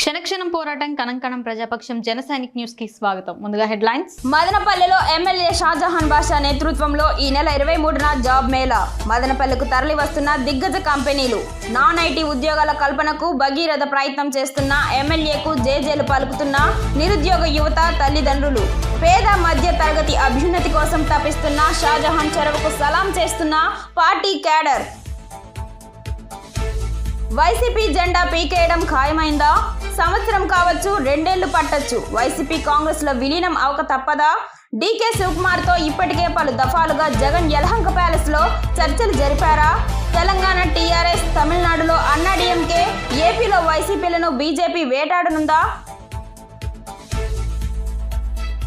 క్షణక్షణం పోరాటం కణంకణం ప్రజాపక్షం జనసైనిక్ న్యూస్ కి స్వాగతం. ముందుగా హెడ్లైన్స్. మదనపల్లెలో ఎమ్మెల్యే షాజహాన్ బాషా నేతృత్వంలో ఈ నెల 23న జాబ్ మేళా. మదనపల్లెకు తరలి వస్తున్న దిగ్గజ కంపెనీలు. నాన్ ఐటీ ఉద్యోగాల కల్పనకు భగీరథ ప్రయత్నం చేస్తున్న ఎమ్మెల్యేకు జేజేలు పలుకుతున్న నిరుద్యోగ యువత తల్లిదండ్రులు. పేద మధ్య తరగతి అభ్యున్నతి కోసం తపిస్తున్న షాజహాన్ చొరవకు సలాం చేస్తున్న పార్టీ క్యాడర్. వైసీపీ జెండా పీకేయడం ఖాయమైందా? సంవత్సరం కావచ్చు, రెండేళ్లు పట్టొచ్చు. వైసీపీ కాంగ్రెస్ లో విలీనం అవక తప్పదా? డీకే శివకుమార్ తో ఇప్పటికే పలు దఫాలుగా జగన్ యలహంక ప్యాలెస్ లో చర్చలు జరిపారా? తెలంగాణ టీఆర్ఎస్, తమిళనాడులో అన్నాడీఎంకే, ఏపీలో వైసీపీలను బీజేపీ వేటాడనుందా?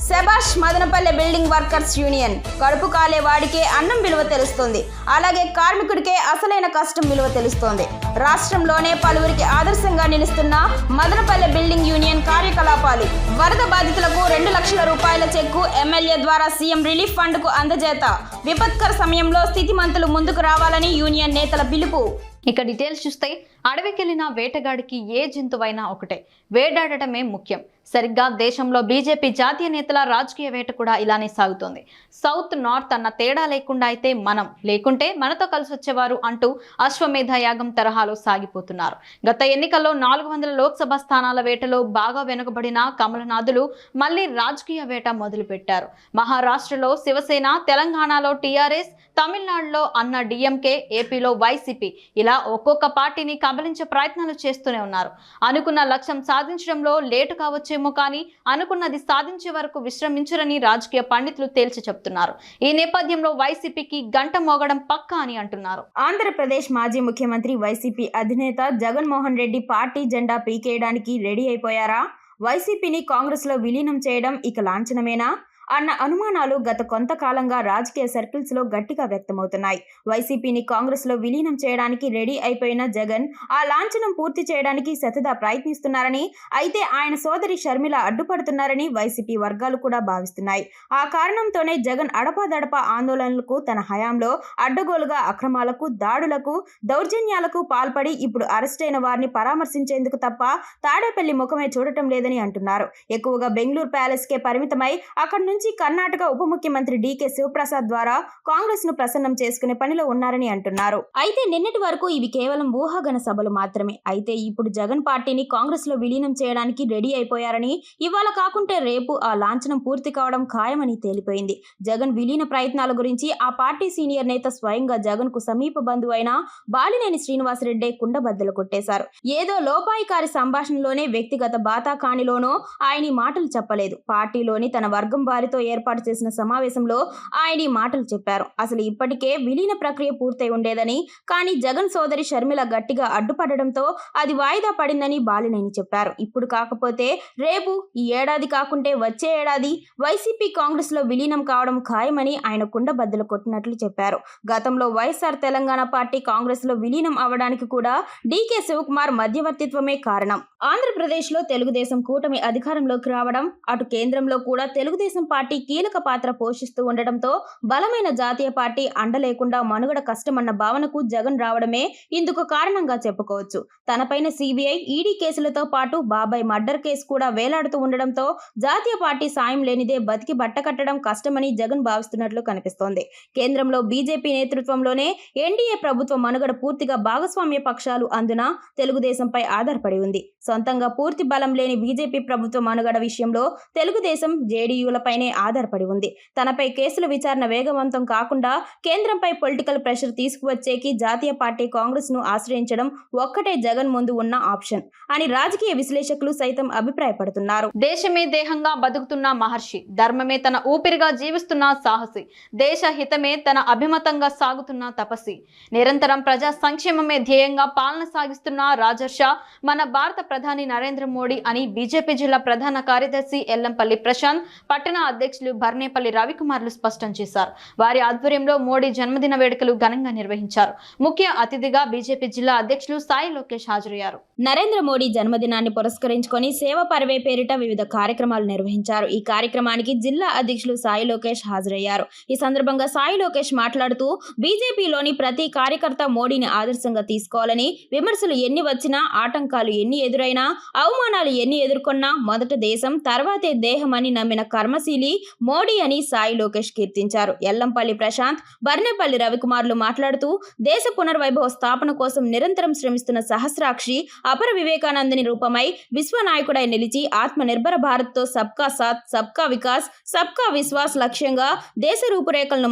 శభాష్ మదనపల్లె బిల్డింగ్ వర్కర్స్ యూనియన్. కడుపు కాలే వాడికే అన్నం విలువ తెలుస్తుంది, అలాగే కార్మికుడికే అసలైన కష్టం విలువ తెలుస్తోంది. రాష్ట్రంలోనే పలువురికి ఆదర్శంగా నిలుస్తున్న మదనపల్లె బిల్డింగ్ యూనియన్ కార్యకలాపాలు. వరద బాధితులకు 2 లక్షల రూపాయల చెక్కు ఎమ్మెల్యే ద్వారా సీఎం రిలీఫ్ ఫండ్ కు అందజేత. విపత్కర సమయంలో స్థితిమంతులు ముందుకు రావాలని యూనియన్ నేతల పిలుపు. ఇక డీటెయిల్స్ చూస్తే, అడవికెళ్లిన వేటగాడికి ఏ జంతువైనా ఒకటే, వేటాడటమే ముఖ్యం. సరిగ్గా దేశంలో బీజేపీ జాతీయ నేతల రాజకీయ వేట కూడా ఇలానే సాగుతోంది. సౌత్ నార్త్ అన్న తేడా లేకుండా అయితే మనం, లేకుంటే మనతో కలిసి వచ్చేవారు అంటూ అశ్వమేధ యాగం తరహాలో సాగిపోతున్నారు. గత ఎన్నికల్లో 400 లోక్సభ స్థానాల వేటలో బాగా వెనుకబడిన కమలనాథులు మళ్లీ రాజకీయ వేట మొదలుపెట్టారు. మహారాష్ట్రలో శివసేన, తెలంగాణలో టీఆర్ఎస్, తమిళనాడులో అన్నా డీఎంకే, ఏపీలో వైసీపీ, ఇలా ఒక్కొక్క పార్టీని కబలించే ప్రయత్నాలు చేస్తూనే ఉన్నారు. అనుకున్న లక్ష్యం సాధించడంలో లేటు కావచ్చేమో కానీ అనుకున్నది సాధించే వరకు విశ్రమించరని రాజకీయ పండితులు తేల్చి చెప్తున్నారు. ఈ నేపథ్యంలో వైసీపీకి గంట మోగడం పక్కా అని అంటున్నారు. ఆంధ్రప్రదేశ్ మాజీ ముఖ్యమంత్రి వైసీపీ అధినేత జగన్మోహన్ రెడ్డి పార్టీ జెండా పీకేయడానికి రెడీ అయిపోయారా? వైసీపీని కాంగ్రెస్ లో విలీనం చేయడం ఇక లాంఛనమేనా అన్న అనుమానాలు గత కొంతకాలంగా రాజకీయ సర్కిల్స్ లో గట్టిగా వ్యక్తమవుతున్నాయి. వైసీపీని కాంగ్రెస్ లో విలీనం చేయడానికి రెడీ అయిపోయిన జగన్ ఆ లాంఛనం పూర్తి చేయడానికి శతదా ప్రయత్నిస్తున్నారని, అయితే ఆయన సోదరి షర్మిల అడ్డుపడుతున్నారని వైసీపీ వర్గాలు కూడా భావిస్తున్నాయి. ఆ కారణంతోనే జగన్ అడపాదడపా ఆందోళనలకు, తన హయాంలో అడ్డగోలుగా అక్రమాలకు, దాడులకు, దౌర్జన్యాలకు పాల్పడి ఇప్పుడు అరెస్టైన వారిని పరామర్శించేందుకు తప్ప తాడేపల్లి ముఖమే చూడటం లేదని అంటున్నారు. ఎక్కువగా బెంగళూరు ప్యాలెస్ కే పరిమితమై అక్కడి నుంచి కర్ణాటక ఉప ముఖ్యమంత్రి డీకే శివప్రసాద్ ద్వారా కాంగ్రెస్ ను ప్రసన్నం చేసుకునే పనిలో ఉన్నారని అంటున్నారు. అయితే నిన్నటి వరకు ఇవి కేవలం ఊహాగాన సభలు మాత్రమే. అయితే ఇప్పుడు జగన్ పార్టీని కాంగ్రెస్ లో విలీనం చేయడానికి రెడీ అయిపోయారని, ఇవాళ కాకుంటే రేపు ఆ లాంఛనం పూర్తి కావడం ఖాయమని తేలిపోయింది. జగన్ విలీన ప్రయత్నాల గురించి ఆ పార్టీ సీనియర్ నేత స్వయంగా జగన్ కు సమీప బంధువు అయిన బాలినేని శ్రీనివాసరెడ్డి కుండబద్దలు కొట్టేశారు. ఏదో లోపాయికారి సంభాషణలోనే, వ్యక్తిగత బాతాకాణిలోనో ఆయన ఈ మాటలు చెప్పలేదు. పార్టీలోని తన వర్గం వారితో ఏర్పాటు చేసిన సమావేశంలో ఆయన ఈ మాటలు చెప్పారు. అసలు ఇప్పటికే విలీన ప్రక్రియ పూర్తయి ఉండేదని, కానీ జగన్ సోదరి షర్మిల గట్టిగా అడ్డుపడడంతో అది వాయిదా పడిందని బాలినేని చెప్పారు. ఇప్పుడు కాకపోతే రేపు, ఈ ఏడాది కాకుంటే వచ్చే ఏడాది వైసీపీ కాంగ్రెస్ లో విలీనం కావడం ఖాయమని ఆయన కుండబద్దలు కొట్టినట్లు చెప్పారు. గతంలో వైఎస్ఆర్ తెలంగాణ పార్టీ కాంగ్రెస్ లో విలీనం అవడానికి కూడా డీకే శివకుమార్ మధ్యవర్తిత్వమే కారణం. ఆంధ్రప్రదేశ్ లో తెలుగుదేశం కూటమి అధికారంలోకి రావడం, అటు కేంద్రంలో కూడా తెలుగుదేశం పార్టీ కీలక పాత్ర పోషిస్తూ ఉండటంతో బలమైన జాతీయ పార్టీ అండ లేకుండా మనుగడ కష్టమన్న భావనకు జగన్ రావడమే ఇందుకు కారణంగా చెప్పుకోవచ్చు. తనపైన సిబిఐ, ఈడీ కేసులతో పాటు బాబాయ్ మర్డర్ కేసు కూడా వేలాడుతూ ఉండడంతో జాతీయ పార్టీ సాయం లేనిదే బతికి బట్టకట్టడం కష్టమని జగన్ భావిస్తున్నట్లు కనిపిస్తోంది. కేంద్రంలో బీజేపీ నేతృత్వంలోనే ఎన్డీఏ ప్రభుత్వ మనుగడ పూర్తిగా భాగస్వామ్య పక్షాలు అందున తెలుగుదేశంపై ఆధారపడి ఉంది. సొంతంగా పూర్తి బలం లేని బీజేపీ ప్రభుత్వ మనుగడ విషయంలో తెలుగుదేశం, జేడీయూలపైనే ఆధారపడి ఉంది. తనపై కేసుల విచారణ వేగవంతం కాకుండా కేంద్రంపై పొలిటికల్ ప్రెషర్ తీసుకువచ్చేకి జాతీయ పార్టీ కాంగ్రెస్ ను ఆశ్రయించడం ఒక్కటే జగన్ ముందు ఉన్న ఆప్షన్ అని రాజకీయ విశ్లేషకులు సైతం అభిప్రాయపడుతున్నారు. దేశమే దేహంగా బతుకుతున్న మహర్షి, ధర్మమే తన ఊపిరిగా జీవిస్తున్న సాహసి, దేశ హితమే తన అభిమతంగా సాగుతున్న తపస్వి, నిరంతరం ప్రజా సంక్షేమమే ధ్యేయంగా పాలన సాగిస్తున్న రాజర్ష మన భారత ప్రధాని నరేంద్ర మోడీ అని బీజేపీ జిల్లా ప్రధాన కార్యదర్శి ఎల్లంపల్లి ప్రశాంత్, పట్టణ అధ్యక్షులు బర్నేపల్లి రవికుమార్లు స్పష్టం చేశారు. వారి ఆధ్వర్యంలో మోడీ జన్మదిన వేడుకలు ఘనంగా నిర్వహించారు. ముఖ్య అతిథిగా బీజేపీ జిల్లా అధ్యక్షులు సాయి లోకేష్ హాజరయ్యారు. నరేంద్ర మోడీ జన్మదినాన్ని పురస్కరించుకొని సేవ పర్వే పేరిట వివిధ కార్యక్రమాలు నిర్వహించారు. ఈ కార్యక్రమానికి జిల్లా అధ్యక్షులు సాయి లోకేష్ హాజరయ్యారు. ఈ సందర్భంగా సాయి లోకేష్ మాట్లాడుతూ బీజేపీలోని ప్రతి కార్యకర్త మోడీని ఆదర్శంగా తీసుకోవాలని, విమర్శలు ఎన్ని వచ్చినా, ఆటంకాలు ఎన్ని ఎదురైనా, అవమానాలు ఎన్ని ఎదుర్కొన్నా మొదట దేశం తర్వాతే దేహం అని నమ్మిన కర్మశీలి మోడీ అని సాయి లోకేష్ కీర్తించారు. ఎల్లంపల్లి ప్రశాంత్, బర్నేపల్లి రవికుమార్లు మాట్లాడుతూ దేశ పునర్వైభవ స్థాపన కోసం నిరంతరం శ్రమిస్తున్న సహస్రాక్షి అపర వివేకానందని రూపమై విశ్వనాయకుడై నిలిచి ఆత్మ నిర్భర భారత్తో సబ్కా సాత్, సబ్కా వికాస్, సబ్కా విశ్వాస్ లక్ష్యంగా దేశ రూపురేఖలను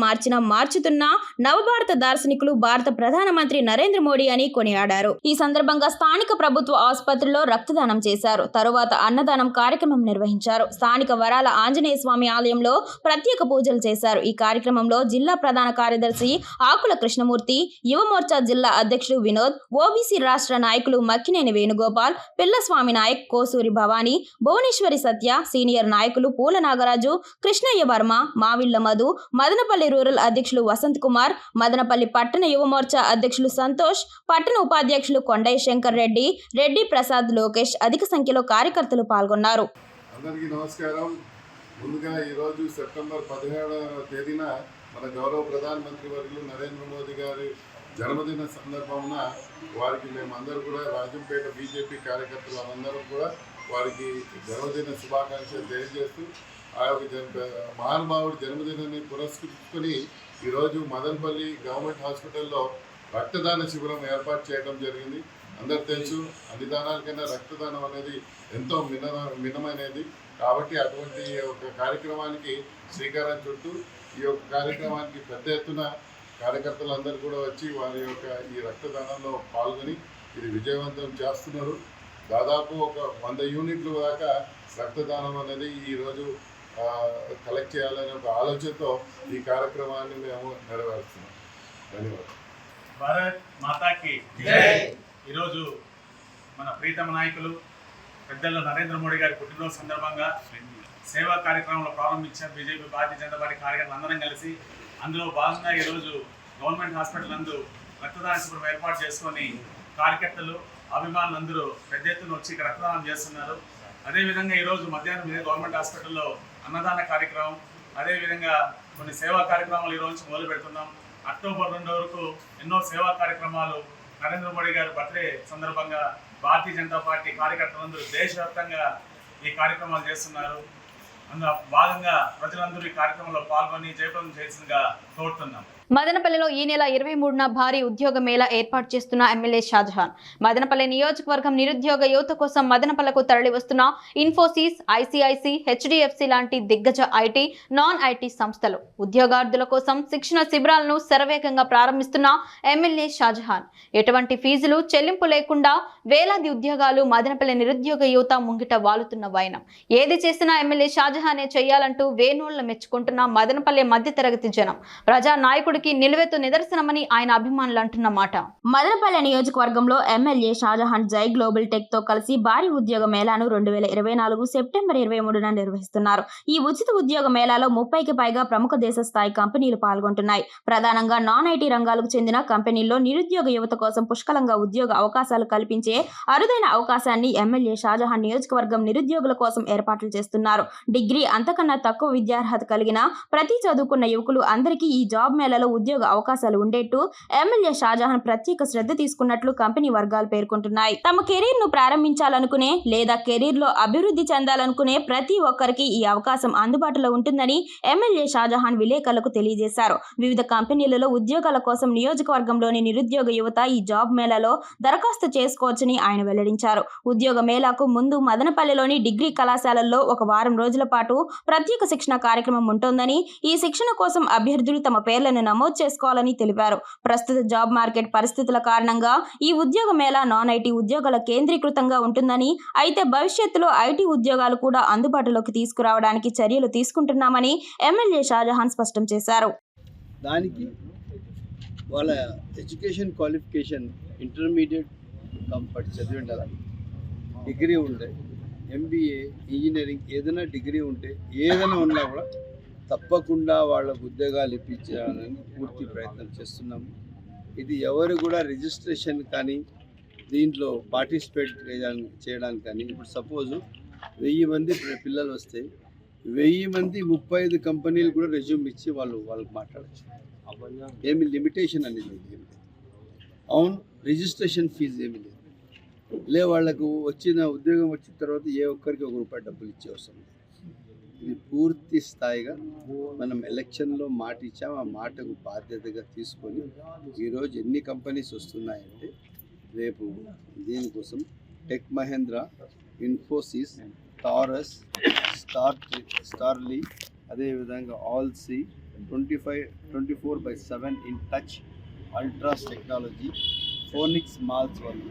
మార్చుతున్న నవభారత దార్శనికులు భారత ప్రధానమంత్రి నరేంద్ర మోడీ అని కొనియాడారు. ఈ సందర్భంగా స్థానిక ప్రభుత్వ ఆసుపత్రిలో రక్తదానం చేశారు. తరువాత అన్నదానం కార్యక్రమం నిర్వహించారు. స్థానిక వరాల ఆంజనేయ స్వామి ఆలయంలో ప్రత్యేక పూజలు చేశారు. ఈ కార్యక్రమంలో జిల్లా ప్రధాన కార్యదర్శి ఆకుల కృష్ణమూర్తి, యువమోర్చా జిల్లా అధ్యక్షుడు వినోద్, ఓబీసీ రాష్ట్ర నాయకులు మక్కినేని వేణుగోపాల్, పిల్లస్వామి నాయక్, కోసూరి భవానీ, భువనేశ్వరి సత్య, సీనియర్ నాయకులు పూల నాగరాజు, కృష్ణయ్య వర్మ, మావిళ్ల మధు, మదనపల్లి రూరల్ అధ్యక్షులు వసంత్ కుమార్, మదనపల్లి పట్టణ యువమోర్చా అధ్యక్షులు సంతోష్, పట్టణ ఉపాధ్యక్షులు కొండయ్య శంకర్ రెడ్డి, రెడ్డి ప్రసాద్, లోకేష్ అధిక సంఖ్యలో కార్యకర్తలు పాల్గొన్నారు. అందరికీ నమస్కారం. ముందుగా ఈరోజు సెప్టెంబర్ 17వ తేదీన మన గౌరవ ప్రధానమంత్రి వర్యులు నరేంద్ర మోదీ గారి జన్మదిన సందర్భమున వారికి మేమందరూ కూడా రాజంపేట బీజేపీ కార్యకర్తలు అందరం కూడా వారికి జన్మదిన శుభాకాంక్షలు తెలియజేస్తూ ఆ యొక్క మహానుభావుడి జన్మదినాన్ని పురస్కరించుకొని ఈరోజు మదనపల్లి గవర్నమెంట్ హాస్పిటల్లో రక్తదాన శిబిరం ఏర్పాటు చేయడం జరిగింది. అందరు తెలుసు, అన్ని దానాల కన్నా రక్తదానం అనేది ఎంతో మినమైనది. కాబట్టి అటువంటి ఒక కార్యక్రమానికి శ్రీకారం చుట్టూ ఈ యొక్క కార్యక్రమానికి పెద్ద ఎత్తున కార్యకర్తలందరూ కూడా వచ్చి వారి యొక్క ఈ రక్తదానంలో పాల్గొని ఇది విజయవంతం చేస్తున్నారు. దాదాపు ఒక 100 యూనిట్ల దాకా రక్తదానం అనేది ఈరోజు కలెక్ట్ చేయాలనే ఒక ఆలోచనతో ఈ కార్యక్రమాన్ని మేము నెరవేరుస్తున్నాం. ధన్యవాదాలు. భారత్ మాతాకి జై. ఈరోజు మన ప్రీతమ నాయకులు పెద్దలు నరేంద్ర మోడీ గారి పుట్టినరోజు సందర్భంగా సేవా కార్యక్రమంలో ప్రారంభించారు. బీజేపీ భారతీయ జనతా పార్టీ కార్యకర్తలు అందరం కలిసి అందులో భాగంగా ఈరోజు గవర్నమెంట్ హాస్పిటల్ నందు రక్తదాన శిబిరం ఏర్పాటు చేసుకొని కార్యకర్తలు, అభిమానులు అందరూ పెద్ద ఎత్తున వచ్చి ఇక్కడ రక్తదానం చేస్తున్నారు. అదేవిధంగా ఈరోజు మధ్యాహ్నం మీద గవర్నమెంట్ హాస్పిటల్లో అన్నదాన కార్యక్రమం, అదేవిధంగా కొన్ని సేవా కార్యక్రమాలు ఈరోజు నుంచి మొదలు పెడుతున్నాం. అక్టోబర్ 2 వరకు ఎన్నో సేవా కార్యక్రమాలు నరేంద్ర మోడీ గారి బర్త్డే సందర్భంగా భారతీయ జనతా పార్టీ కార్యకర్తలందరూ దేశవ్యాప్తంగా ఈ కార్యక్రమాలు చేస్తున్నారు. అందులో భాగంగా ప్రజలందరూ ఈ కార్యక్రమంలో పాల్గొని జయప్రదం చేసిందిగా కోరుతున్నాం. మదనపల్లిలో ఈ నెల 23న భారీ ఉద్యోగ మేళా ఏర్పాటు చేస్తున్న ఎమ్మెల్యే షాజహాన్. మదనపల్లి నియోజకవర్గం నిరుద్యోగ యువత కోసం మదనపల్లకు తరలి వస్తున్న ఇన్ఫోసిస్, ఐసిఐసి, హెచ్డిఎఫ్సి లాంటి దిగ్గజ ఐటీ, నాన్ ఐటీ సంస్థలు ఉద్యోగార్థుల కోసం శిక్షణ శిబిరాలను శరవేగంగా ప్రారంభిస్తున్న ఎమ్మెల్యే షాజహాన్. ఎటువంటి ఫీజులు చెల్లింపు లేకుండా వేలాది ఉద్యోగాలు మదనపల్లి నిరుద్యోగ యువత ముంగిట వాలుతున్న వైనం. ఏది చేసినా ఎమ్మెల్యే షాజహానే చేయాలంటూ వేణోళ్ల మెచ్చుకుంటున్న మదనపల్లి మధ్యతరగతి జనం. ప్రజా నాయకుడికి నిలువెత్తు నిదర్శనమని ఆయన అభిమానులు అంటున్న మాట. మదనపల్లి నియోజకవర్గంలో ఎమ్మెల్యే షాజహాన్ జై గ్లోబల్ టెక్ తో కలిసి భారీ ఉద్యోగ మేళాను 2024 సెప్టెంబర్ 23న నిర్వహిస్తున్నారు. ఈ ఉచిత ఉద్యోగ మేళాలో 30కి పైగా ప్రముఖ దేశ స్థాయి కంపెనీలు పాల్గొంటున్నాయి. ప్రధానంగా నాన్ ఐటీ రంగాలకు చెందిన కంపెనీల్లో నిరుద్యోగ యువత కోసం పుష్కలంగా ఉద్యోగ అవకాశాలు కల్పించే అరుదైన అవకాశాన్ని ఎమ్మెల్యే షాజహాన్ నియోజకవర్గం నిరుద్యోగుల కోసం ఏర్పాట్లు చేస్తున్నారు. డిగ్రీ అంతకన్నా తక్కువ విద్యార్హత కలిగిన ప్రతి చదువుకున్న యువకులు అందరికీ ఈ జాబ్ మేళాలో ఉద్యోగ అవకాశాలు ఉండేట్టు ఎమ్మెల్యే షాజహాన్ ప్రత్యేక శ్రద్ధ తీసుకున్నట్లు కంపెనీ వర్గాలు పేర్కొంటున్నాయి. తమ కెరీర్ ను ప్రారంభించాలనుకునే లేదా కెరీర్ లో అభివృద్ధి చెందాలనుకునే ప్రతి ఒక్కరికి ఈ అవకాశం అందుబాటులో ఉంటుందని ఎమ్మెల్యే షాజహాన్ విలేకరులకు తెలియజేశారు. వివిధ కంపెనీలలో ఉద్యోగాల కోసం నియోజకవర్గంలోని నిరుద్యోగ యువత ఈ జాబ్ మేళాలో దరఖాస్తు చేసుకోవచ్చని ఆయన వెల్లడించారు. ఉద్యోగ మేళాకు ముందు మదనపల్లిలోని డిగ్రీ కళాశాలల్లో ఒక వారం రోజుల పాటు ప్రత్యేక శిక్షణ కార్యక్రమం ఉంటోందని, ఈ శిక్షణ కోసం అభ్యర్థులు తమ పేర్లను నమోదు చేసుకోవాలని తెలిపారు. ప్రస్తుత జాబ్ మార్కెట్ పరిస్థితుల కారణంగా ఈ ఉద్యోగ మేళా నాన్ ఐటీ ఉద్యోగాల కేంద్రీకృతంగా ఉంటుందని, అయితే భవిష్యత్తులో ఐటీ ఉద్యోగాలు కూడా అందుబాటులోకి తీసుకురావడానికి చర్యలు తీసుకుంటున్నామని ఎమ్మెల్యే షాజహాన్ స్పష్టం చేశారు. దానికి వాళ్ళ ఎడ్యుకేషన్ క్వాలిఫికేషన్ ఇంటర్మీడియట్ కంపల్సరీ చదివి ఉండాలి, డిగ్రీ ఉండాలి, MBA, ఇంజనీరింగ్ ఏదైనా డిగ్రీ ఉంటే ఏదైనా ఉన్నా కూడా తప్పకుండా వాళ్ళకు ఉద్యోగాలు ఇప్పించాలని పూర్తి ప్రయత్నం చేస్తున్నాము. ఇది ఎవరు కూడా రిజిస్ట్రేషన్ కానీ దీంట్లో పార్టిసిపేట్ చేయడానికి కానీ ఇప్పుడు సపోజు 1000 మంది పిల్లలు వస్తే 1000 మంది 35 కంపెనీలు కూడా రెజ్యూమ్ ఇచ్చి వాళ్ళకి మాట్లాడచ్చు. ఏమి లిమిటేషన్ అనేది ఏమి లేదు. అవును, రిజిస్ట్రేషన్ ఫీజు ఏమి లేదు. వాళ్ళకు వచ్చిన ఉద్యోగం వచ్చిన తర్వాత ఏ ఒక్కరికి ₹1 డబ్బులు ఇచ్చే అవసరం లేదు. ఇది పూర్తి స్థాయిగా మనం ఎలక్షన్లో మాట ఇచ్చాం. ఆ మాటకు బాధ్యతగా తీసుకొని ఈరోజు ఎన్ని కంపెనీస్ వస్తున్నాయంటే రేపు దీనికోసం టెక్ మహేంద్ర, ఇన్ఫోసిస్, టారస్, స్టార్లీ, అదేవిధంగా ఆల్సీ, 24/7 ఇన్ టచ్, అల్ట్రాస్ టెక్నాలజీ, ఫోనిక్స్ మాల్స్ వాళ్ళు,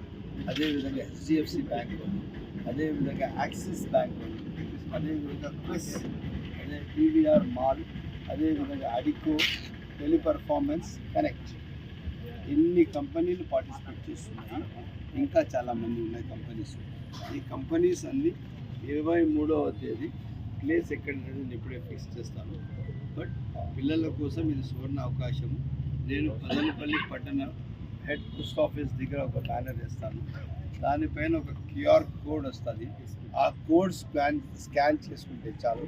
అదేవిధంగా HDFC బ్యాంక్ వాళ్ళు, అదేవిధంగా యాక్సిస్ బ్యాంక్ వాళ్ళు, అదేవిధంగా క్విస్, అదే PVR మాల్, అదేవిధంగా అడికో, టెలిపర్ఫార్మెన్స్, కనెక్ట్, ఎన్ని కంపెనీలు పార్టిసిపేట్ చేస్తున్నాయి. ఇంకా చాలామంది ఉన్నాయి కంపెనీస్. ఈ కంపెనీస్ అన్నీ 23వ తేదీ ప్లేస్ ఎక్కడ నేను ఇప్పుడే ఫిక్స్ చేస్తాను. బట్ పిల్లల కోసం ఇది సువర్ణ అవకాశం. నేను మదనపల్లి పట్టణ హెడ్ పోస్ట్ ఆఫీస్ దగ్గర ఒక బ్యానర్ వేస్తాను. దానిపైన ఒక QR కోడ్ వస్తుంది. ఆ కోడ్ స్కాన్ చేసుకుంటే చాలు.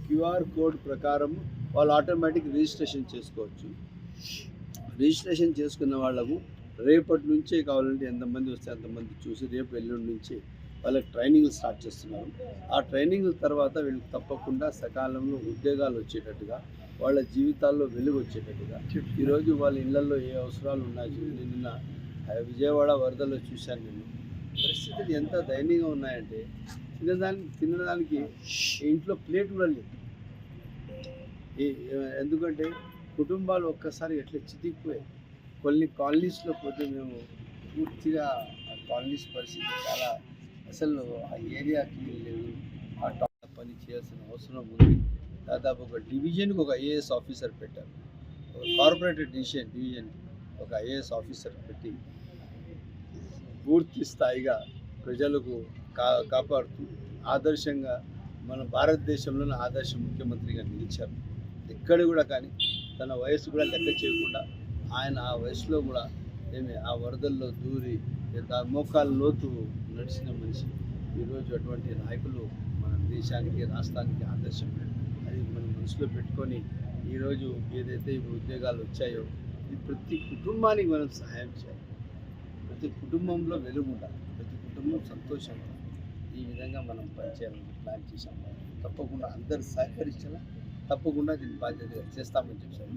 QR కోడ్ ప్రకారం వాళ్ళు ఆటోమేటిక్ రిజిస్ట్రేషన్ చేసుకోవచ్చు. రిజిస్ట్రేషన్ చేసుకున్న వాళ్ళకు రేపటి నుంచే కావాలంటే ఎంతమంది వస్తే అంతమంది చూసి రేపు ఎల్లుండి నుంచి వాళ్ళకి ట్రైనింగ్లు స్టార్ట్ చేస్తున్నారు. ఆ ట్రైనింగ్ తర్వాత వీళ్ళకి తప్పకుండా సకాలంలో ఉద్యోగాలు వచ్చేటట్టుగా, వాళ్ళ జీవితాల్లో వెలుగు వచ్చేటట్టుగా, ఈరోజు వాళ్ళ ఇళ్లలో ఏ అవసరాలు ఉన్నాయి. నిన్న విజయవాడ వరదల్లో చూశాను. నేను పరిస్థితులు ఎంత దయనీయంగా ఉన్నాయంటే తినడానికి ఇంట్లో ప్లేట్ కూడా లేదు. ఎందుకంటే కుటుంబాలు ఒక్కసారి ఎట్లా చితికిపోయాయి. కొన్ని కాలనీస్లో పోతే మేము పూర్తిగా ఆ కాలనీస్ పరిస్థితి చాలా, అసలు ఆ ఏరియాకి లేదు. ఆ టాప్ పని చేయాల్సిన అవసరం ఉంది. దాదాపు ఒక డివిజన్కి ఒక IAS ఆఫీసర్ పెట్టారు. ఒక కార్పొరేటర్ డివిజన్ ఒక IAS ఆఫీసర్ పెట్టి పూర్తి స్థాయిగా ప్రజలకు కాపాడుతూ ఆదర్శంగా మన భారతదేశంలోనే ఆదర్శ ముఖ్యమంత్రిగా నిలిచారు. ఎక్కడ కూడా కానీ తన వయసు కూడా లెక్క చేయకుండా ఆయన ఆ వయసులో కూడా ఆ వరదల్లో దూరి మోకాళ్ళ లోతు నడిచిన మనిషి. ఈరోజు అటువంటి నాయకులు మన దేశానికి, రాష్ట్రానికి ఆదర్శం. అది మనం మనసులో పెట్టుకొని ఈరోజు ఏదైతే ఉద్యోగాలు వచ్చాయో ఇది ప్రతి కుటుంబానికి మనం సహాయం చేయాలి. ప్రతి కుటుంబంలో వెలుగు ఉండాలి. ప్రతి కుటుంబం సంతోషంగా ఈ విధంగా మనం పనిచేయాలని ప్లాన్ చేశాము. తప్పకుండా అందరు సహకరించాలా, తప్పకుండా దీన్ని బాధ్యతగా చేస్తామని చెప్పారు.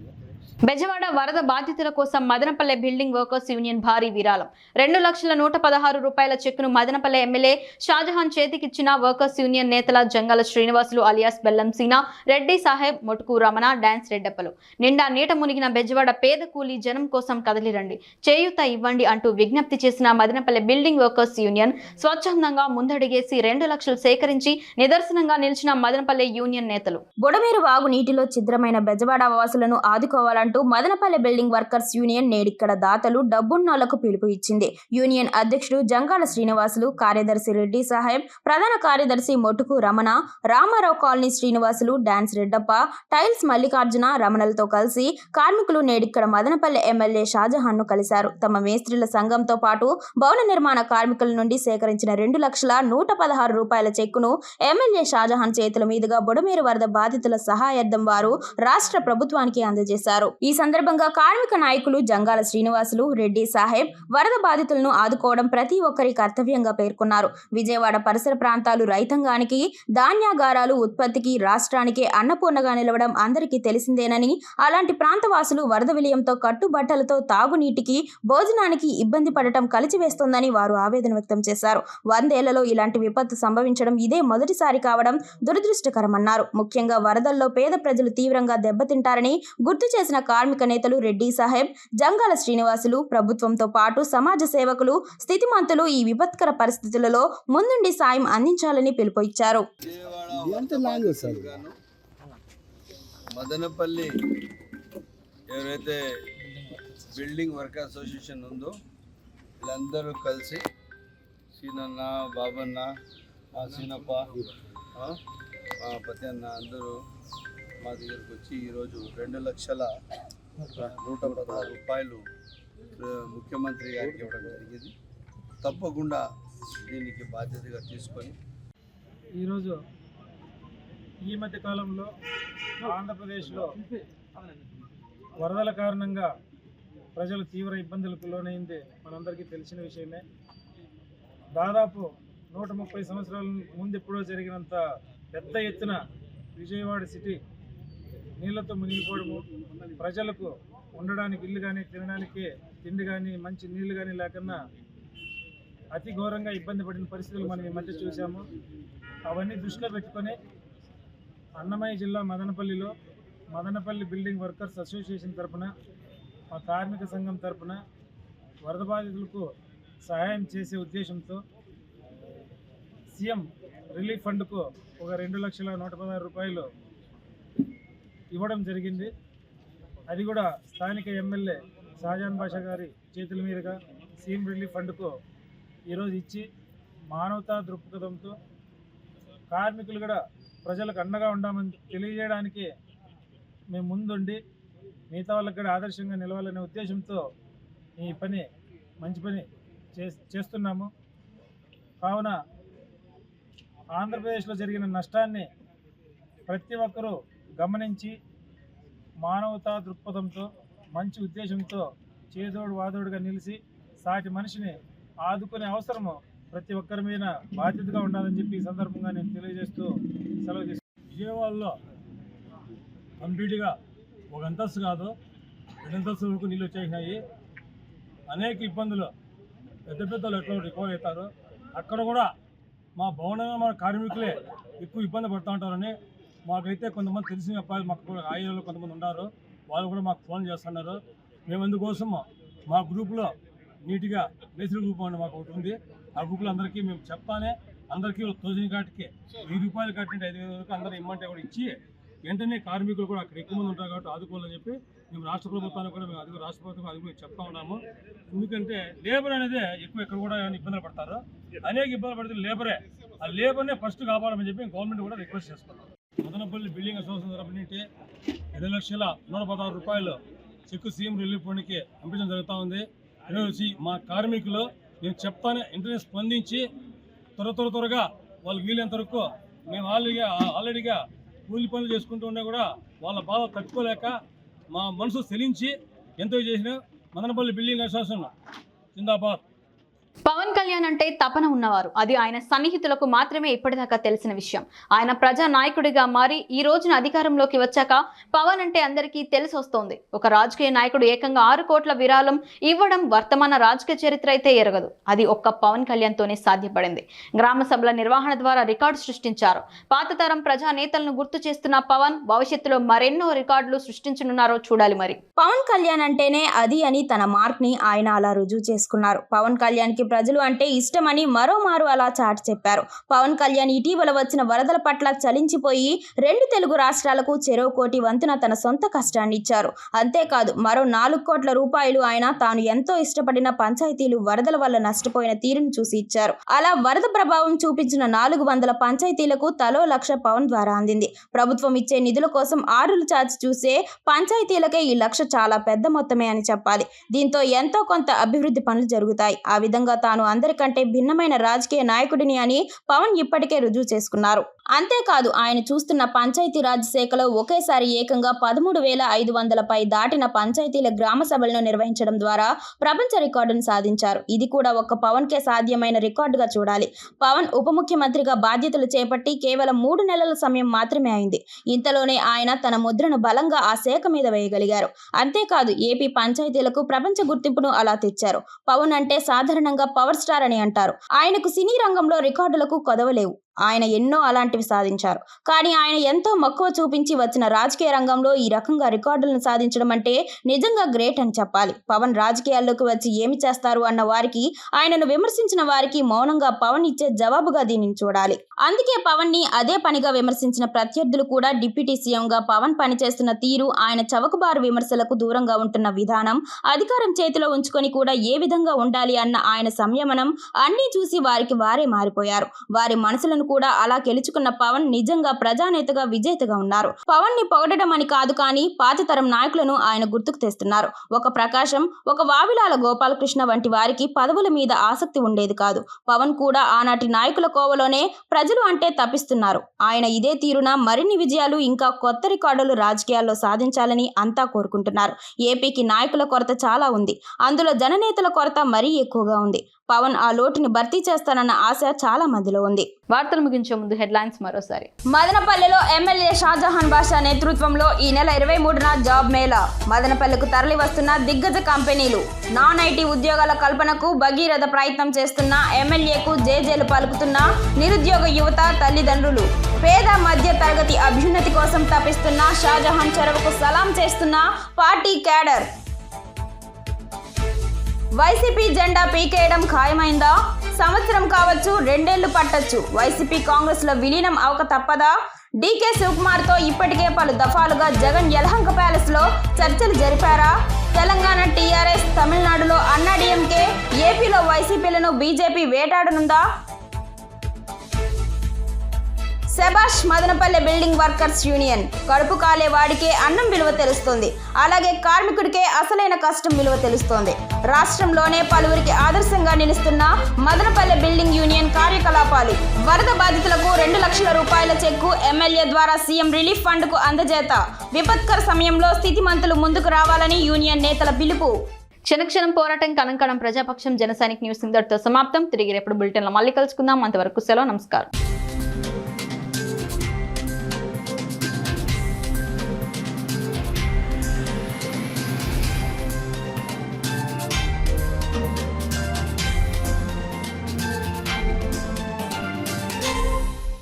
బెజవాడ వరద బాధితుల కోసం మదనపల్లె బిల్డింగ్ వర్కర్స్ యూనియన్ భారీ విరాళం. 2,116,000 రూపాయల చెక్కును మదనపల్లె ఎమ్మెల్యే షాజహాన్ చేతికిచ్చిన వర్కర్స్ యూనియన్ నేతల జంగాల శ్రీనివాసులు అలియాస్ బెల్లం సీనా, రెడ్డి సాహెబ్, మొటుకు రమణ, డాన్స్ రెడ్డప్పలు. నిండా నీట మునిగిన బెజవాడ పేద కూలీ జనం కోసం కదలిరండి, చేయూత ఇవ్వండి అంటూ విజ్ఞప్తి చేసిన మదనపల్లె బిల్డింగ్ వర్కర్స్ యూనియన్ స్వచ్ఛందంగా ముందడిగేసి 2 లక్షలు సేకరించి నిదర్శనంగా నిలిచిన మదనపల్లె యూనియన్ నేతలు. బుడమేరు వాగు నీటిలో ఛిద్రమైన బెజవాడ వాసులను ఆదుకోవాలంటూ మదనపల్లె బిల్డింగ్ వర్కర్స్ యూనియన్ నేడిక్కడ దాతలు డబ్బున్నోళ్లకు పిలుపు ఇచ్చింది. యూనియన్ అధ్యక్షుడు జంగాల శ్రీనివాసులు, కార్యదర్శి రెడ్డి సాహెబ్, ప్రధాన కార్యదర్శి Motuku Ramana, Ramarao colony Srinivasulu, dance Reddappa, tiles Mallikarjuna, రమణలతో కలిసి కార్మికులు నేడిక్కడ మదనపల్లె ఎమ్మెల్యే షాజహాన్ ను కలిశారు. తమ మేస్త్రీల సంఘంతో పాటు భవన నిర్మాణ కార్మికుల నుండి సేకరించిన 2,116,000 రూపాయల చెక్కును ఎమ్మెల్యే షాజహాన్ చేతుల మీదుగా బుడమేరు వరద బాధితుల సహాయార్థం వారు రాష్ట్ర ప్రభుత్వానికి అందజేశారు. ఈ సందర్భంగా కార్మిక నాయకులు జంగాల శ్రీనివాసులు, రెడ్డి సాహెబ్ వరద బాధితులను ఆదుకోవడం ప్రతి ఒక్కరి కర్తవ్యంగా పేర్కొన్నారు. విజయవాడ పరిసర ప్రాంతాలు రైతాంగానికి ధాన్యాగారాలు ఉత్పత్తికి, రాష్ట్రానికే అన్నపూర్ణగా నిలవడం అందరికీ తెలిసిందేనని, అలాంటి ప్రాంతవాసులు వరద విలయంతో కట్టుబట్టలతో తాగునీటికి, భోజనానికి ఇబ్బంది పడటం కలిచివేస్తోందని వారు ఆవేదన వ్యక్తం చేశారు. 100 ఏళ్లలో ఇలాంటి విపత్తు సంభవించడం ఇదే మొదటిసారి కావడం దురదృష్టకరమన్నారు. ముఖ్యంగా వరదల్లో పేద ప్రజలు తీవ్రంగా దెబ్బతింటారని గుర్తు చేసిన కార్మిక నేతలు రెడ్డి సాహెబ్, జంగాల శ్రీనివాసులు ప్రభుత్వంతో పాటు సమాజ సేవకులు, స్థితిమంతులు ఈ విపత్కర పరిస్థితులలో ముందుండి సాయం అందించాలని పిలుపు ఇచ్చారు. మదనపల్లి ఎవరైతే బిల్డింగ్ వర్కర్ అసోసియేషన్ ఉందో వీళ్ళందరూ కలిసి సీనన్న, బాబన్న, మా సీనప్ప పత్యన్న అందరూ మా దగ్గరకు వచ్చి ఈరోజు 2,116,000 రూపాయలు ముఖ్యమంత్రి గారికి ఇవ్వడం జరిగింది. తప్పకుండా దీనికి బాధ్యతగా తీసుకొని ఈరోజు ఈ మధ్య కాలంలో ఆంధ్రప్రదేశ్లో వరదల కారణంగా ప్రజలు తీవ్ర ఇబ్బందులకు లోనైంది మనందరికీ తెలిసిన విషయమే. దాదాపు 130 సంవత్సరాల ముందు ఎప్పుడో జరిగినంత పెద్ద ఎత్తున విజయవాడ సిటీ నీళ్లతో మునిగిపోవడము, ప్రజలకు ఉండడానికి ఇల్లు కానీ, తినడానికి తిండి కానీ, మంచి నీళ్లు కానీ లేకుండా అతి ఘోరంగా ఇబ్బంది పడిన పరిస్థితులు మనం ఈ మధ్య చూసాము. అవన్నీ దృష్టిలో పెట్టుకొని అన్నమయ్య జిల్లా మదనపల్లి బిల్డింగ్ వర్కర్స్ అసోసియేషన్ తరఫున, మా కార్మిక సంఘం తరఫున వరద బాధితులకు సహాయం చేసే ఉద్దేశంతో సీఎం రిలీఫ్ ఫండ్కు ఒక 2,116,000 రూపాయలు ఇవ్వడం జరిగింది. అది కూడా స్థానిక ఎమ్మెల్యే షాజాన్ బాషా గారి చేతుల మీదుగా సీఎం రిలీఫ్ ఫండ్కు ఈరోజు ఇచ్చి మానవతా దృక్పథంతో కార్మికులు కూడా ప్రజలకు అండగా ఉండామని తెలియజేయడానికి మేము ముందుండి మిగతా వాళ్ళకి కూడా ఆదర్శంగా నిలవాలనే ఉద్దేశంతో ఈ పని మంచి పని చేస్తున్నాము. కావున ఆంధ్రప్రదేశ్లో జరిగిన నష్టాన్ని ప్రతి ఒక్కరూ గమనించి మానవతా దృక్పథంతో మంచి ఉద్దేశంతో చేదోడు వాదోడుగా నిలిచి సాటి మనిషిని ఆదుకునే అవసరము ప్రతి ఒక్కరి మీద బాధ్యతగా ఉండాలని చెప్పి ఈ సందర్భంగా నేను తెలియజేస్తూ సెలవు తీసుకున్నాను. విజయవాడలో కంప్లీట్గా ఒక అంతస్తు కాదు 2 అంతస్తుల వరకు నీళ్ళు వచ్చేసినాయి. అనేక ఇబ్బందులు పెద్ద పెద్దలు ఎట్లా రికవర్ అవుతారు, అక్కడ కూడా మా భవన కార్మికులే ఎక్కువ ఇబ్బంది పడుతూ ఉంటారని మాకైతే కొంతమంది తెలిసిన అబ్బాయిలు మాకు కూడా ఆయుధాలు కొంతమంది ఉన్నారు, వాళ్ళు కూడా మాకు ఫోన్ చేస్తున్నారు. మేము అందుకోసం మా గ్రూప్లో నీట్గా బేసిక్ గ్రూప్ అని మాకు ఒకటి ఉంది. ఆ గ్రూప్లో అందరికీ మేము చెప్తానే అందరికీ 1000 కాటికి 1000 రూపాయలు కట్టింటే 5,000 వరకు అందరూ ఇమ్మంటే కూడా ఇచ్చి వెంటనే కార్మికులు కూడా అక్కడ ఎక్కువ మంది ఉంటారు కాబట్టి ఆదుకోవాలని చెప్పి మేము రాష్ట్ర ప్రభుత్వానికి కూడా మేము రాష్ట్ర ప్రభుత్వం అది కూడా చెప్తా ఉన్నాము. ఎందుకంటే లేబర్ అనేది ఎక్కువ ఇక్కడ కూడా ఇబ్బందులు పడతారు, అనేక ఇబ్బందులు పడితే లేబరే, ఆ లేబర్నే ఫస్ట్ కాపాడమని చెప్పి గవర్నమెంట్ కూడా రిక్వెస్ట్ చేసుకున్నాం. మదనపల్లి బిల్డింగ్ అసోసియేషన్ తరఫు నుంచి 2,116,000 రూపాయలు చెక్కు సీఎం రిలీఫ్ ఫండ్కి పంపించడం జరుగుతూ ఉంది. ఈరోజు మా కార్మికులు నేను చెప్తానే వెంటనే స్పందించి త్వరగా వాళ్ళకి వీలైనంత వరకు మేము ఆల్రెడీగా కూలి పనులు చేసుకుంటూ ఉన్నా కూడా వాళ్ళ బాధ తట్టుకోలేక మా మనసు చెలించి ఎంతో చేసిన మదనపల్లి బిల్డింగ్ అసోసియేషన్ జిందాబాద్. పవన్ కళ్యాణ్ అంటే తపన ఉన్నవారు, అది ఆయన సన్నిహితులకు మాత్రమే ఇప్పటిదాకా తెలిసిన విషయం. ఆయన ప్రజా నాయకుడిగా మారి ఈ రోజున అధికారంలోకి వచ్చాక పవన్ అంటే అందరికీ తెలిసి వస్తోంది. ఒక రాజకీయ నాయకుడు ఏకంగా 6 కోట్ల విరాళం ఇవ్వడం వర్తమాన రాజకీయ చరిత్ర అయితే ఎరగదు. అది ఒక్క పవన్ కళ్యాణ్ తోనే సాధ్యపడింది. గ్రామ సభల నిర్వహణ ద్వారా రికార్డు సృష్టించారు. పాత తరం ప్రజా నేతలను గుర్తు చేస్తున్న పవన్ భవిష్యత్తులో మరెన్నో రికార్డులు సృష్టించనున్నారో చూడాలి. మరి పవన్ కళ్యాణ్ అంటేనే అది అని తన మార్క్ ని ఆయన అలా రుజువు చేసుకున్నారు. పవన్ కళ్యాణ్ కి ప్రజలు అంటే ఇష్టమని మరోమారు అలా చాటి చెప్పారు. పవన్ కళ్యాణ్ ఇటీవల వచ్చిన వరదల పట్ల చలించిపోయి 2 తెలుగు రాష్ట్రాలకు చెరో 1 కోటి వంతున తన సొంత కష్టాన్ని ఇచ్చారు. అంతేకాదు మరో 4 కోట్ల రూపాయలు ఆయన తాను ఎంతో ఇష్టపడిన పంచాయతీలు వరదల వల్ల నష్టపోయిన తీరును చూసి ఇచ్చారు. అలా వరద ప్రభావం చూపించిన 400 పంచాయతీలకు తలో 1,00,000 పవన్ ద్వారా అందింది. ప్రభుత్వం ఇచ్చే నిధుల కోసం ఆరులు చాచి చూసే పంచాయతీలకే ఈ 1,00,000 చాలా పెద్ద మొత్తమే అని చెప్పాలి. దీంతో ఎంతో కొంత అభివృద్ధి పనులు జరుగుతాయి. ఆ విధంగా తాను అందరికంటే భిన్నమైన రాజకీయ నాయకుడిని అని పవన్ ఇప్పటికే రుజువు చేసుకున్నారు. అంతేకాదు ఆయన చూస్తున్న పంచాయతీరాజ్ శాఖలో ఒకేసారి ఏకంగా 13,500 పై దాటిన పంచాయతీల గ్రామ సభలను నిర్వహించడం ద్వారా ప్రపంచ రికార్డును సాధించారు. ఇది కూడా ఒక్క పవన్ కే సాధ్యమైన రికార్డుగా చూడాలి. పవన్ ఉప ముఖ్యమంత్రిగా బాధ్యతలు చేపట్టి కేవలం 3 నెలల సమయం మాత్రమే అయింది. ఇంతలోనే ఆయన తన ముద్రను బలంగా ఆ శాఖ మీద వేయగలిగారు. అంతేకాదు ఏపీ పంచాయతీలకు ప్రపంచ గుర్తింపును అలా తెచ్చారు. పవన్ అంటే సాధారణంగా పవర్ స్టార్ అని అంటారు. ఆయనకు సినీ రంగంలో రికార్డులకు కొదవలేవు. ఆయన ఎన్నో అలాంటివి సాధించారు. కానీ ఆయన ఎంతో మక్కువ చూపించి వచ్చిన రాజకీయ రంగంలో ఈ రకంగా రికార్డులను సాధించడం అంటే నిజంగా గ్రేట్ అని చెప్పాలి. పవన్ రాజకీయాల్లోకి వచ్చి ఏమి చేస్తారు అన్న వారికి, ఆయనను విమర్శించిన వారికి మౌనంగా పవన్ ఇచ్చే జవాబుగా దీనిని చూడాలి. అందుకే పవన్ ని అదే పనిగా విమర్శించిన ప్రత్యర్థులు కూడా డిప్యూటీ సీఎంగా పవన్ పనిచేస్తున్న తీరు, ఆయన చవకబారు విమర్శలకు దూరంగా ఉంటున్న విధానం, అధికారం చేతిలో ఉంచుకొని కూడా ఏ విధంగా ఉండాలి అన్న ఆయన సంయమనం అన్నీ చూసి వారికి వారే మారిపోయారు. వారి మనసులను ఓట్లను కూడా అలా గెలుచుకున్న పవన్ నిజంగా ప్రజానేతగా విజేతగా ఉన్నారు. పవన్ ని పొగడడం అని కాదు, కానీ పాతతరం నాయకులను ఆయన గుర్తుకు తెస్తున్నారు. ఒక ప్రకాశం, ఒక వావిలాల గోపాలకృష్ణ వంటి వారికి పదవుల మీద ఆసక్తి ఉండేది కాదు. పవన్ కూడా ఆనాటి నాయకుల కోవలోనే ప్రజలు అంటే తప్పిస్తున్నారు. ఆయన ఇదే తీరున మరిన్ని విజయాలు, ఇంకా కొత్త రికార్డులు రాజకీయాల్లో సాధించాలని అంతా కోరుకుంటున్నారు. ఏపీకి నాయకుల కొరత చాలా ఉంది. అందులో జననేతల కొరత మరీ ఎక్కువగా ఉంది. పవన్ ఆ లోటుని భర్తీ చేస్తానన్న ఆశ చాలా మందిలో ఉంది. వార్తలు ముగించే ముందు హెడ్లైన్స్ మరోసారి. మదనపల్లెలో ఎమ్మెల్యే షాజహాన్ బాషా నేతృత్వంలో ఈ నెల 23న జాబ్ మేళా. మదనపల్లెకు తరలి వస్తున్న దిగ్గజ కంపెనీలు. నాన్ ఐటీ ఉద్యోగాల కల్పనకు భగీరథ ప్రయత్నం చేస్తున్న ఎమ్మెల్యేకు జేజేలు పలుకుతున్న నిరుద్యోగ యువత, తల్లిదండ్రులు. పేద మధ్య తరగతి అభ్యున్నతి కోసం తపిస్తున్న షాజహాన్ చొరవకు సలాం చేస్తున్న పార్టీ క్యాడర్. వైసీపీ జెండా పీకేయడం ఖాయమైందా? సంవత్సరం కావచ్చు, 2 ఏళ్లు పట్టొచ్చు. వైసీపీ కాంగ్రెస్ లో విలీనం అవక తప్పదా? డీకే శివకుమార్ తో ఇప్పటికే పలు దఫాలుగా జగన్ యలహంక ప్యాలెస్ లో చర్చలు జరిపారా? తెలంగాణ టీఆర్ఎస్, తమిళనాడులో అన్నాడీఎంకే, ఏపీలో వైసీపీలను బీజేపీ వేటాడనుందా? శభాష్ మదనపల్లె బిల్డింగ్ వర్కర్స్ యూనియన్. కడుపు కాలే వాడికే అన్నం విలువ తెలుస్తుంది. అలాగే కార్మికుడికే అసలైన కష్టం విలువ తెలుస్తోంది. రాష్ట్రంలోనే పలువురికి ఆదర్శంగా నిలుస్తున్న మదనపల్లె బిల్డింగ్ యూనియన్ కార్యకలాపాలు. వరద బాధితులకు 2 లక్షల రూపాయల చెక్కు ఎమ్మెల్యే ద్వారా సీఎం రిలీఫ్ ఫండ్ కు అందజేత. విపత్కర సమయంలో స్థితిమంతులు ముందుకు రావాలని యూనియన్ నేతల పిలుపు. క్షణక్షణం పోరాటం, కణం ప్రజాపక్షం. జనసైనిక్ న్యూస్ ఇంతటితో సమాప్తం. తిరిగి రేపు బులెటిన్లో మళ్ళీ కలుసుకుందాం. అంతవరకు సెలవు, నమస్కారం.